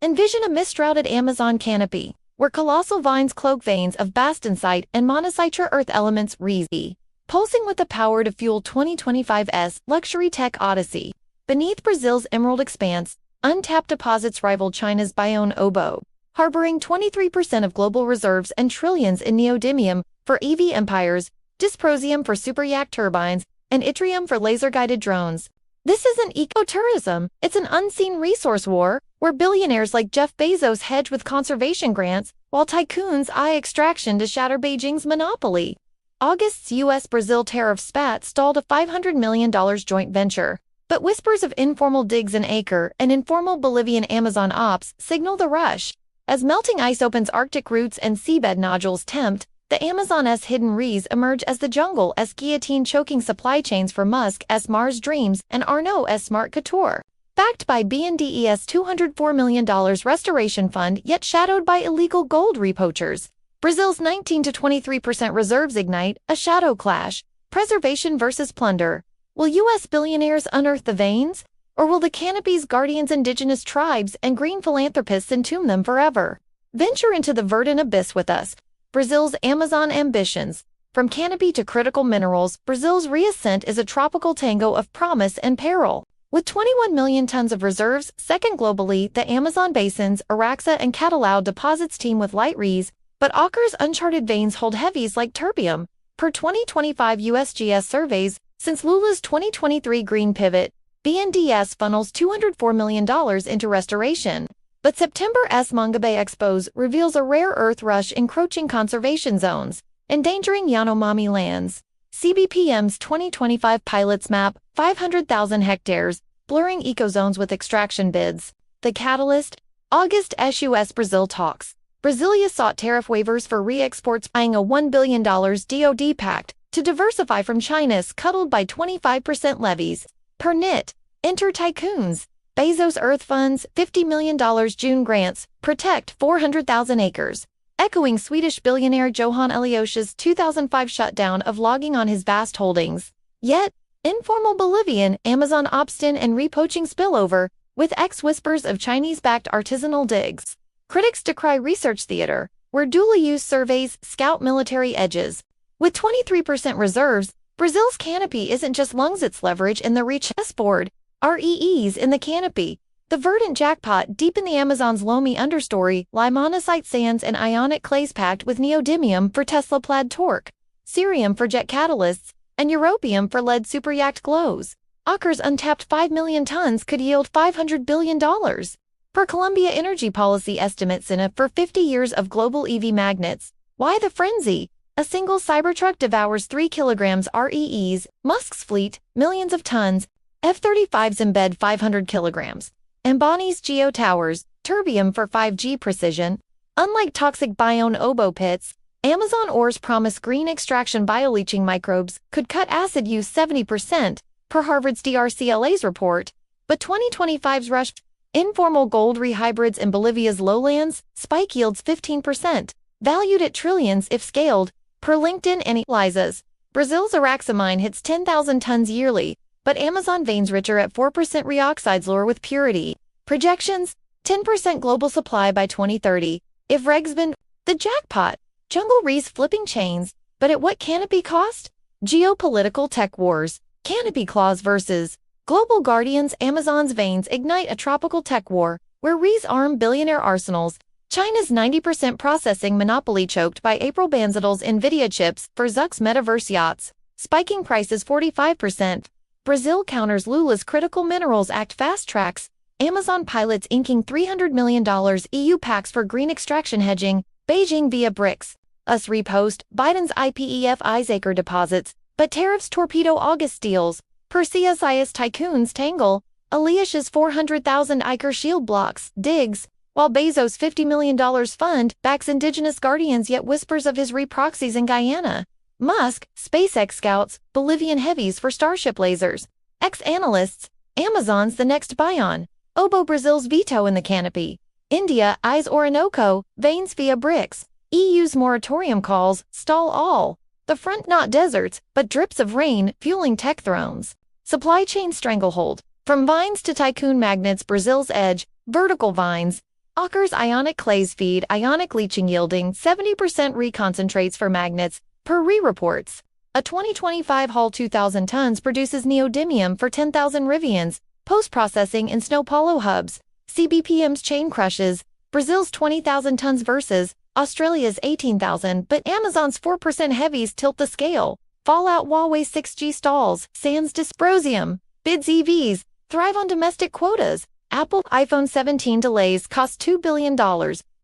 Envision a mist-shrouded Amazon canopy, where colossal vines cloak veins of bastonsite and monocytre earth elements REE, pulsing with the power to fuel 2025's luxury tech odyssey. Beneath Brazil's emerald expanse, untapped deposits rival China's Bayonne oboe, harboring 23% of global reserves and trillions in neodymium for EV empires, dysprosium for superyacht turbines, and yttrium for laser-guided drones. This isn't ecotourism, it's an unseen resource war, where billionaires like Jeff Bezos hedge with conservation grants, while tycoons eye extraction to shatter Beijing's monopoly. August's U.S.-Brazil tariff spat stalled a $500 million joint venture, but whispers of informal digs an acre and informal Bolivian Amazon ops signal the rush. As melting ice opens Arctic roots and seabed nodules tempt, the Amazon's hidden REEs emerge as the jungle's guillotine choking supply chains for Musk's Mars Dreams and Arnault's Smart Couture. Backed by BNDES $204 million restoration fund yet shadowed by illegal gold repoachers, Brazil's 19 to 23% reserves ignite a shadow clash, preservation versus plunder. Will U.S. billionaires unearth the veins? Or will the canopy's guardians indigenous tribes and green philanthropists entomb them forever? Venture into the verdant abyss with us. Brazil's Amazon ambitions. From canopy to critical minerals, Brazil's reascent is a tropical tango of promise and peril. With 21 million tons of reserves, second globally, the Amazon basin's Araxá and Catalão deposits teem with light REEs, but Acre's uncharted veins hold heavies like terbium. Per 2025 USGS surveys, since Lula's 2023 green pivot, BNDES funnels $204 million into restoration. But September's Mongabay Expos reveals a rare earth rush encroaching conservation zones, endangering Yanomami lands. CBPM's 2025 pilots map 500,000 hectares, blurring ecozones with extraction bids. The catalyst? August's U.S. Brazil talks. Brasilia sought tariff waivers for re-exports, eyeing a $1 billion DoD pact to diversify from China's cuddled by 25% levies. Per NIT, enter tycoons. Bezos Earth Funds $50 million June grants protect 400,000 acres, echoing Swedish billionaire Johan Elios's 2005 shutdown of logging on his vast holdings. Yet, informal Bolivian Amazon obstin and repoaching spillover, with whispers of Chinese-backed artisanal digs. Critics decry research theater, where dual-use surveys scout military edges. With 23% reserves, Brazil's canopy isn't just lungs, it's leverage in the chessboard. REEs in the canopy. The verdant jackpot deep in the Amazon's loamy understory lie monocyte sands and ionic clays packed with neodymium for Tesla plaid torque, cerium for jet catalysts, and europium for lead superyacht glows. Acre's untapped 5 million tons could yield $500 billion. Per Columbia Energy Policy estimates in it for 50 years of global EV magnets. Why the frenzy? A single Cybertruck devours 3 kilograms REEs, Musk's fleet, millions of tons, F-35s embed 500 kilograms. Ambani's Geo Towers, terbium for 5G precision. Unlike toxic Bayonne oboe pits, Amazon ores promise green extraction bioleaching microbes could cut acid use 70%, per Harvard's DRCLA's report. But 2025's rush, informal gold rehybrids in Bolivia's lowlands, spike yields 15%, valued at trillions if scaled, per LinkedIn analyzes. Brazil's Araxá mine hits 10,000 tons yearly, but Amazon veins richer at 4% reoxides lure with purity. Projections? 10% global supply by 2030. If regs been the jackpot, jungle REEs flipping chains, but at what canopy cost? Geopolitical tech wars. Canopy claws versus global guardians. Amazon's veins ignite a tropical tech war, where REEs arm billionaire arsenals. China's 90% processing monopoly choked by April Banzidal's NVIDIA chips for Zuck's metaverse yachts. Spiking prices 45%. Brazil counters Lula's Critical Minerals Act fast tracks. Amazon pilots inking $300 million EU pacts for green extraction hedging. Beijing via BRICS. US repost Biden's IPEF Isacre deposits, but tariffs torpedo August deals. Per CSIS tycoons tangle. Eliash's 400,000 Iker shield blocks digs, while Bezos' $50 million fund backs indigenous guardians yet whispers of his proxies in Guyana. Musk, SpaceX scouts, Bolivian heavies for Starship lasers. Ex-analysts, Amazon's the next Bayonne. Oboe Brazil's veto in the canopy. India eyes Orinoco, veins via BRICS. EU's moratorium calls, stall all. The front not deserts, but drips of rain, fueling tech thrones. Supply chain stranglehold. From vines to tycoon magnets, Brazil's edge, vertical vines. Occur's ionic clays feed ionic leaching yielding 70% REE concentrates for magnets, per REE reports. A 2025 haul 2,000 tons produces neodymium for 10,000 rivians, post-processing in Snow Paulo hubs. CBPM's chain crushes, Brazil's 20,000 tons versus Australia's 18,000, but Amazon's 4% heavies tilt the scale. Fallout Huawei 6G stalls, sans dysprosium, bids EVs, thrive on domestic quotas. Apple iPhone 17 delays cost $2 billion,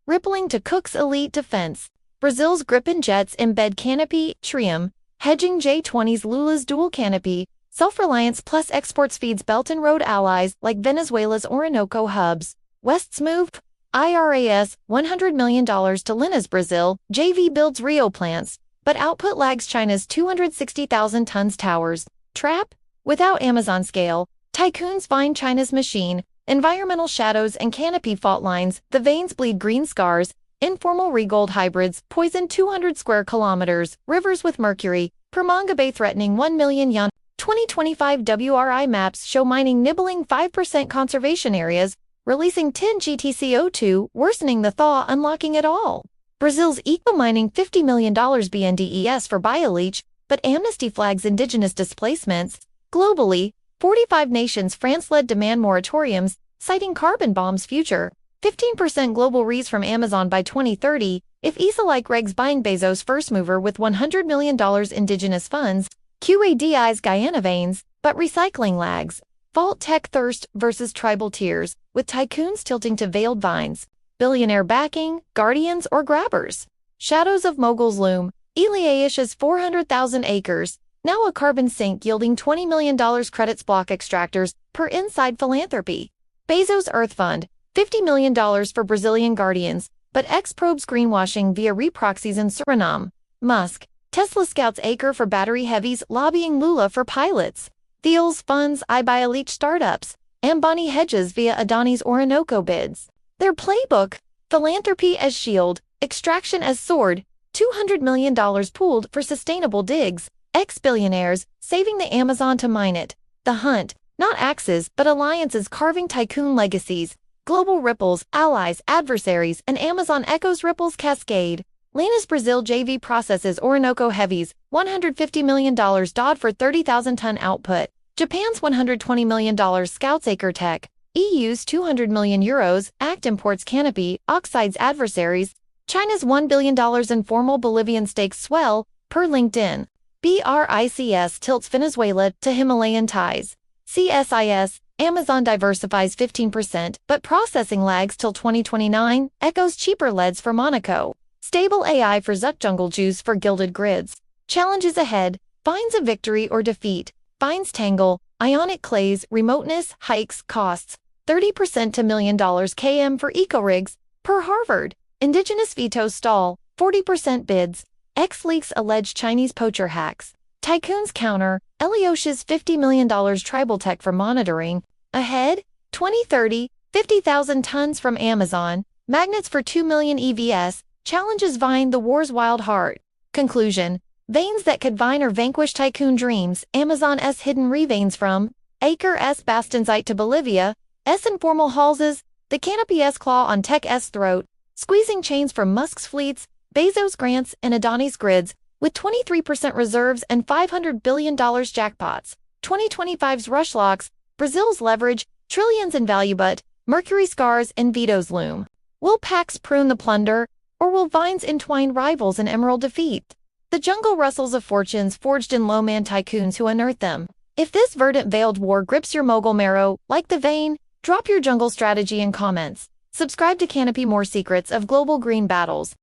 rippling to Cook's elite defense. Brazil's Gripen jets embed Canopy, Trium, hedging J20's Lula's dual canopy. Self-reliance plus exports feeds Belt and Road allies like Venezuela's Orinoco hubs. West's move? IRAS, $100 million to Lina's Brazil, JV builds Rio plants, but output lags China's 260,000 tons towers. Trap? Without Amazon scale, tycoons find China's machine, environmental shadows and canopy fault lines, the veins bleed green scars, informal regold hybrids poison 200 square kilometers, rivers with mercury, Permanga Bay threatening 1 million yuan. 2025 WRI maps show mining nibbling 5% conservation areas, releasing 10 GTCO2, worsening the thaw, unlocking it all. Brazil's eco-mining $50 million BNDES for bioleach, but amnesty flags indigenous displacements. Globally, 45 nations France-led demand moratoriums, citing carbon bombs' future. 15% global REEs from Amazon by 2030, if ESA-like regs buying Bezos first mover with $100 million indigenous funds. QADI's Guyana veins, but recycling lags. Vault tech thirst versus tribal tears, with tycoons tilting to veiled vines. Billionaire backing, guardians or grabbers. Shadows of moguls loom. Eliash's 400,000 acres, now a carbon sink yielding $20 million credits block extractors, per Inside Philanthropy. Bezos Earth Fund, $50 million for Brazilian guardians, but X-probes greenwashing via reproxies in Suriname. Musk, Tesla scouts acre for battery heavies lobbying Lula for pilots. Thiel's funds iBioleach startups. Ambani hedges via Adani's Orinoco bids. Their playbook, philanthropy as shield, extraction as sword, $200 million pooled for sustainable digs. Ex-billionaires, saving the Amazon to mine it. The hunt, not axes but alliances carving tycoon legacies. Global ripples, allies, adversaries, and Amazon echoes ripples cascade. Lina's Brazil JV processes Orinoco heavies, $150 million DOD for 30,000 ton output. Japan's $120 million scouts acre tech. EU's 200 million euros, ACT imports Canopy, oxides adversaries. China's $1 billion informal Bolivian stakes swell, per LinkedIn. BRICS tilts Venezuela to Himalayan ties. CSIS, Amazon diversifies 15%, but processing lags till 2029, echoes cheaper LEDs for Monaco. Stable AI for Zuck jungle juice for gilded grids. Challenges ahead, finds a victory or defeat. Finds tangle, ionic clays, remoteness, hikes, costs. 30% to $1 million km for eco-rigs, per Harvard. Indigenous vetoes stall, 40% bids. X-Leaks alleged Chinese poacher hacks. Tycoons counter, Eliash's $50 million tribal tech for monitoring. Ahead, 2030, 50,000 tons from Amazon. Magnets for 2 million EVs. Challenges Vine the war's wild heart. Conclusion. Veins that could vine or vanquish tycoon dreams. Amazon's hidden REE veins from Acre S Bastensite to Bolivia. S informal halses. The Canopy S claw on Tech S throat. Squeezing chains from Musk's fleets. Bezos grants and Adani's grids. With 23% reserves and $500 billion jackpots. 2025's rush locks. Brazil's leverage. Trillions in value but Mercury scars and vetoes loom. Will packs prune the plunder? Or will vines entwine rivals in emerald defeat? The jungle rustles of fortunes forged in low-man tycoons who unearth them. If this verdant veiled war grips your mogul marrow, like the vein, drop your jungle strategy in comments. Subscribe to Canopy more secrets of global green battles.